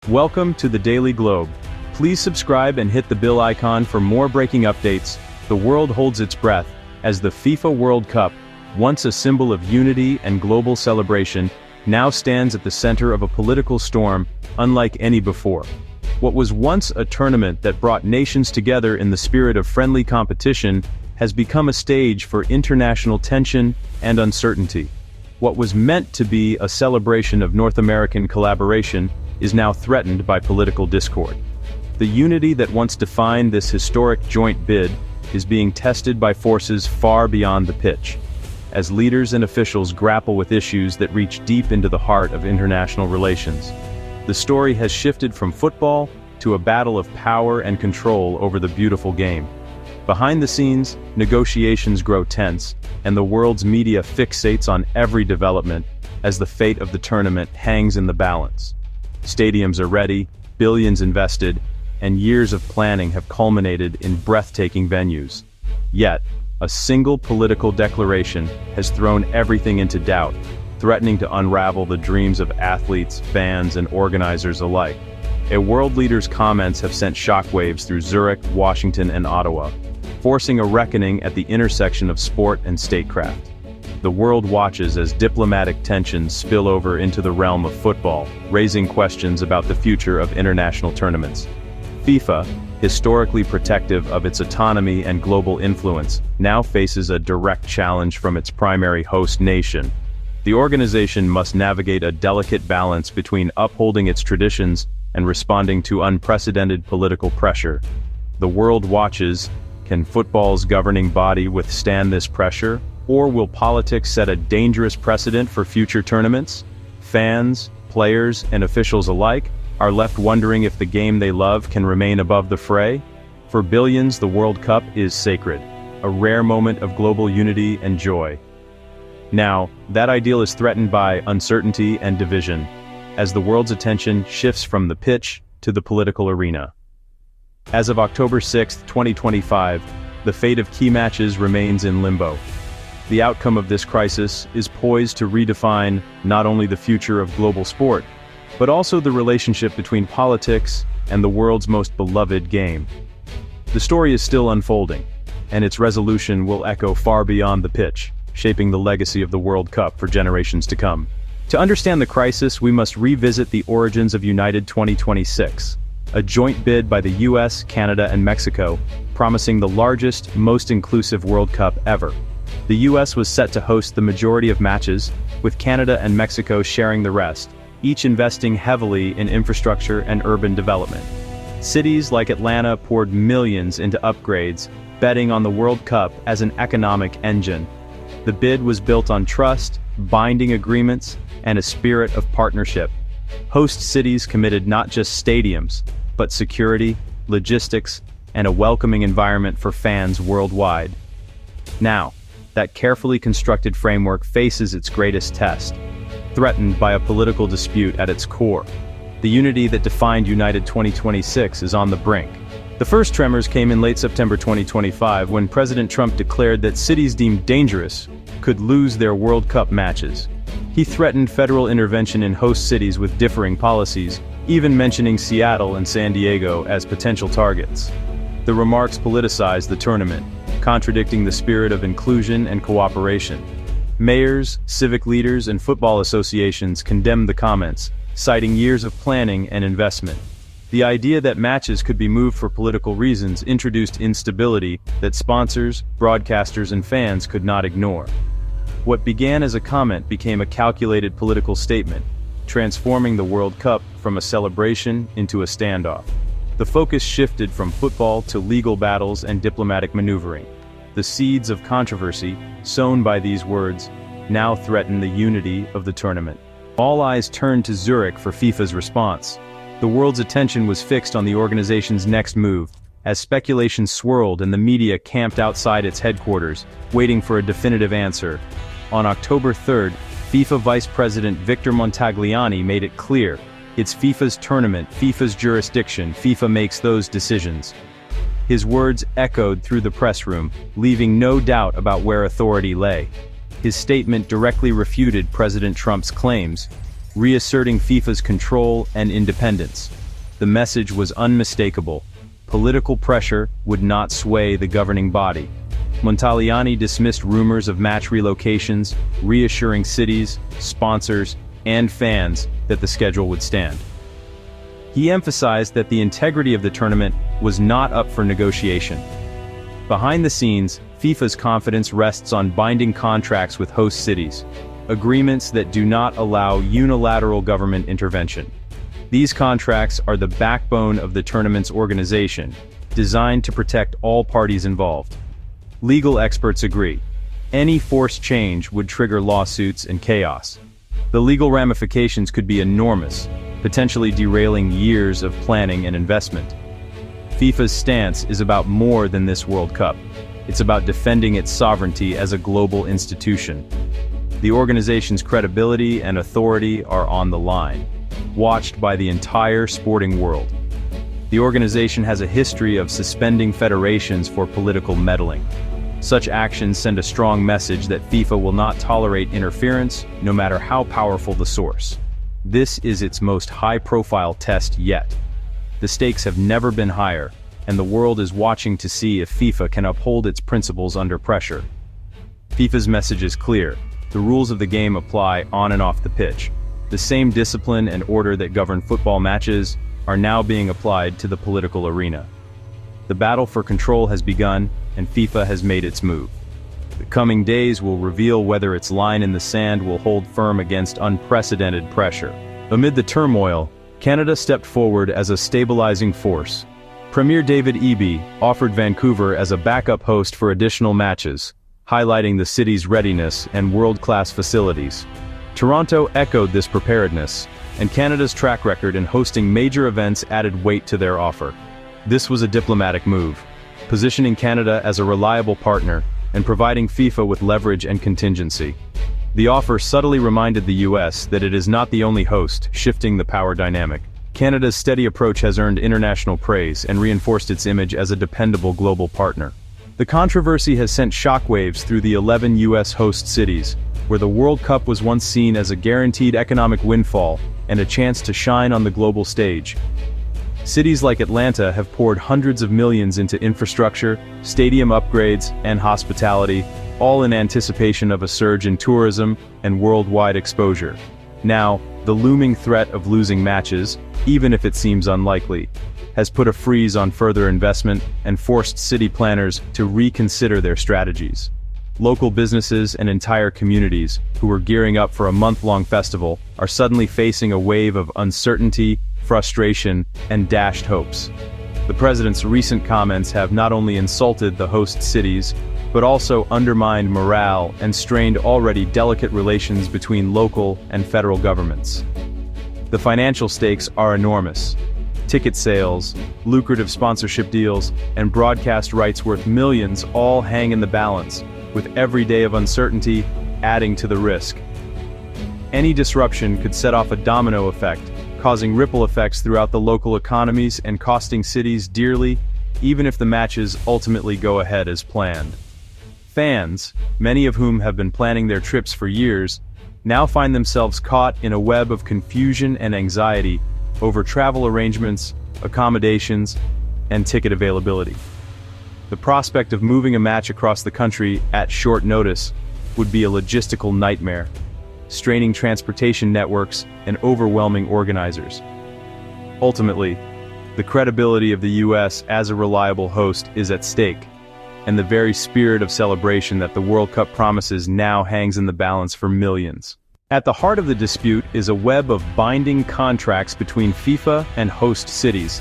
Welcome to the Daily Globe. Please subscribe and hit the bell icon for more breaking updates. The world holds its breath as the FIFA World Cup, once a symbol of unity and global celebration, now stands at the center of a political storm unlike any before. What was once a tournament that brought nations together in the spirit of friendly competition has become a stage for international tension and uncertainty. What was meant to be a celebration of North American collaboration is now threatened by political discord. The unity that once defined this historic joint bid is being tested by forces far beyond the pitch, as leaders and officials grapple with issues that reach deep into the heart of international relations. The story has shifted from football to a battle of power and control over the beautiful game. Behind the scenes, negotiations grow tense, and the world's media fixates on every development as the fate of the tournament hangs in the balance. Stadiums are ready, billions invested, and years of planning have culminated in breathtaking venues. Yet, a single political declaration has thrown everything into doubt, threatening to unravel the dreams of athletes, fans, and organizers alike. A world leader's comments have sent shockwaves through Zurich, Washington, and Ottawa, forcing a reckoning at the intersection of sport and statecraft. The world watches as diplomatic tensions spill over into the realm of football, raising questions about the future of international tournaments. FIFA, historically protective of its autonomy and global influence, now faces a direct challenge from its primary host nation. The organization must navigate a delicate balance between upholding its traditions and responding to unprecedented political pressure. The world watches. Can football's governing body withstand this pressure, or will politics set a dangerous precedent for future tournaments? Fans, players, and officials alike are left wondering if the game they love can remain above the fray. For billions, the World Cup is sacred, a rare moment of global unity and joy. Now, that ideal is threatened by uncertainty and division, as the world's attention shifts from the pitch to the political arena. As of October 6, 2025, the fate of key matches remains in limbo. The outcome of this crisis is poised to redefine not only the future of global sport, but also the relationship between politics and the world's most beloved game. The story is still unfolding, and its resolution will echo far beyond the pitch, shaping the legacy of the World Cup for generations to come. To understand the crisis, we must revisit the origins of United 2026, a joint bid by the US, Canada, and Mexico, promising the largest, most inclusive World Cup ever. The US was set to host the majority of matches, with Canada and Mexico sharing the rest, each investing heavily in infrastructure and urban development. Cities like Atlanta poured millions into upgrades, betting on the World Cup as an economic engine. The bid was built on trust, binding agreements, and a spirit of partnership. Host cities committed not just stadiums, but security, logistics, and a welcoming environment for fans worldwide. Now, that carefully constructed framework faces its greatest test, threatened by a political dispute at its core. The unity that defined United 2026 is on the brink. The first tremors came in late September 2025 when President Trump declared that cities deemed dangerous could lose their World Cup matches. He threatened federal intervention in host cities with differing policies, even mentioning Seattle and San Diego as potential targets. The remarks politicized the tournament, contradicting the spirit of inclusion and cooperation. Mayors, civic leaders, and football associations condemned the comments, citing years of planning and investment. The idea that matches could be moved for political reasons introduced instability that sponsors, broadcasters, and fans could not ignore. What began as a comment became a calculated political statement, transforming the World Cup from a celebration into a standoff. The focus shifted from football to legal battles and diplomatic maneuvering. The seeds of controversy, sown by these words, now threaten the unity of the tournament. All eyes turned to Zurich for FIFA's response. The world's attention was fixed on the organization's next move, as speculation swirled and the media camped outside its headquarters, waiting for a definitive answer. On October 3rd, FIFA Vice President Victor Montagliani made it clear, it's FIFA's tournament, FIFA's jurisdiction, FIFA makes those decisions. His words echoed through the press room, leaving no doubt about where authority lay. His statement directly refuted President Trump's claims, reasserting FIFA's control and independence. The message was unmistakable. Political pressure would not sway the governing body. Montaliani dismissed rumors of match relocations, reassuring cities, sponsors, and fans that the schedule would stand. He emphasized that the integrity of the tournament was not up for negotiation. Behind the scenes, FIFA's confidence rests on binding contracts with host cities, agreements that do not allow unilateral government intervention. These contracts are the backbone of the tournament's organization, designed to protect all parties involved. Legal experts agree. Any forced change would trigger lawsuits and chaos. The legal ramifications could be enormous, potentially derailing years of planning and investment. FIFA's stance is about more than this World Cup. It's about defending its sovereignty as a global institution. The organization's credibility and authority are on the line, watched by the entire sporting world. The organization has a history of suspending federations for political meddling. Such actions send a strong message that FIFA will not tolerate interference, no matter how powerful the source. This is its most high-profile test yet. The stakes have never been higher, and the world is watching to see if FIFA can uphold its principles under pressure. FIFA's message is clear. The rules of the game apply on and off the pitch. The same discipline and order that govern football matches are now being applied to the political arena. The battle for control has begun, and FIFA has made its move. The coming days will reveal whether its line in the sand will hold firm against unprecedented pressure. Amid the turmoil, Canada stepped forward as a stabilizing force. Premier David Eby offered Vancouver as a backup host for additional matches, highlighting the city's readiness and world-class facilities. Toronto echoed this preparedness, and Canada's track record in hosting major events added weight to their offer. This was a diplomatic move, positioning Canada as a reliable partner and providing FIFA with leverage and contingency. The offer subtly reminded the US that it is not the only host, shifting the power dynamic. Canada's steady approach has earned international praise and reinforced its image as a dependable global partner. The controversy has sent shockwaves through the 11 US host cities, where the World Cup was once seen as a guaranteed economic windfall and a chance to shine on the global stage. Cities like Atlanta have poured hundreds of millions into infrastructure, stadium upgrades, and hospitality, all in anticipation of a surge in tourism and worldwide exposure. Now, the looming threat of losing matches, even if it seems unlikely, has put a freeze on further investment and forced city planners to reconsider their strategies. Local businesses and entire communities, who were gearing up for a month-long festival, are suddenly facing a wave of uncertainty, frustration, and dashed hopes. The president's recent comments have not only insulted the host cities, but also undermined morale and strained already delicate relations between local and federal governments. The financial stakes are enormous. Ticket sales, lucrative sponsorship deals, and broadcast rights worth millions all hang in the balance, with every day of uncertainty adding to the risk. Any disruption could set off a domino effect, causing ripple effects throughout the local economies and costing cities dearly, even if the matches ultimately go ahead as planned. Fans, many of whom have been planning their trips for years, now find themselves caught in a web of confusion and anxiety over travel arrangements, accommodations, and ticket availability. The prospect of moving a match across the country at short notice would be a logistical nightmare, straining transportation networks and overwhelming organizers. Ultimately, the credibility of the US as a reliable host is at stake, and the very spirit of celebration that the World Cup promises now hangs in the balance for millions. At the heart of the dispute is a web of binding contracts between FIFA and host cities.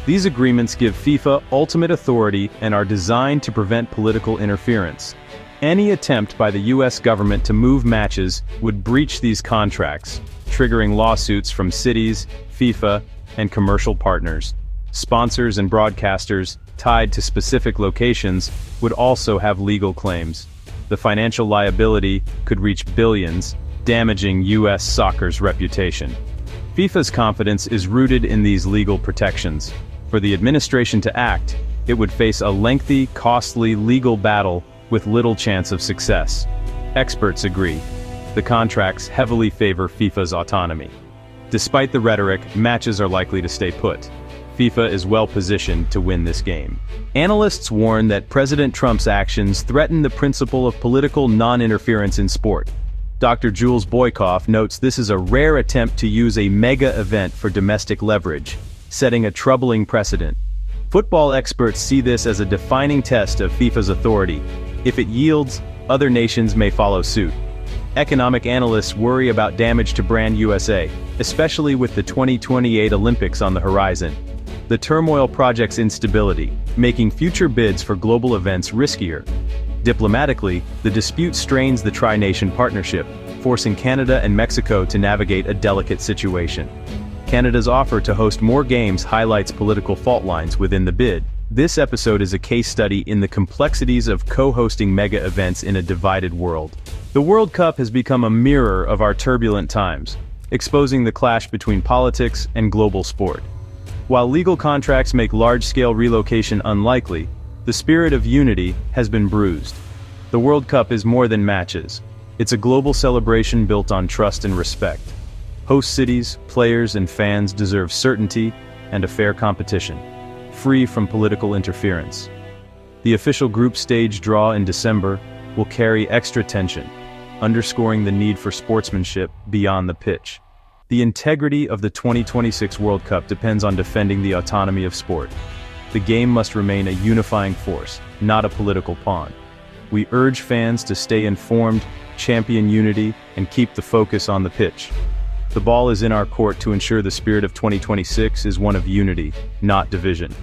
These agreements give FIFA ultimate authority and are designed to prevent political interference. Any attempt by the US government to move matches would breach these contracts, triggering lawsuits from cities, FIFA, and commercial partners. Sponsors and broadcasters tied to specific locations would also have legal claims. The financial liability could reach billions, damaging US soccer's reputation. FIFA's confidence is rooted in these legal protections. For the administration to act, it would face a lengthy, costly legal battle with little chance of success. Experts agree. The contracts heavily favor FIFA's autonomy. Despite the rhetoric, matches are likely to stay put. FIFA is well positioned to win this game. Analysts warn that President Trump's actions threaten the principle of political non-interference in sport. Dr. Jules Boykoff notes this is a rare attempt to use a mega event for domestic leverage, setting a troubling precedent. Football experts see this as a defining test of FIFA's authority. If it yields, other nations may follow suit. Economic analysts worry about damage to brand USA, especially with the 2028 Olympics on the horizon. The turmoil projects instability, making future bids for global events riskier. Diplomatically, the dispute strains the tri-nation partnership, forcing Canada and Mexico to navigate a delicate situation. Canada's offer to host more games highlights political fault lines within the bid. This episode is a case study in the complexities of co-hosting mega events in a divided world. The World Cup has become a mirror of our turbulent times, exposing the clash between politics and global sport. While legal contracts make large-scale relocation unlikely, the spirit of unity has been bruised. The World Cup is more than matches. It's a global celebration built on trust and respect. Host cities, players, and fans deserve certainty and a fair competition, free from political interference. The official group stage draw in December will carry extra tension, underscoring the need for sportsmanship beyond the pitch. The integrity of the 2026 World Cup depends on defending the autonomy of sport. The game must remain a unifying force, not a political pawn. We urge fans to stay informed, champion unity, and keep the focus on the pitch. The ball is in our court to ensure the spirit of 2026 is one of unity, not division.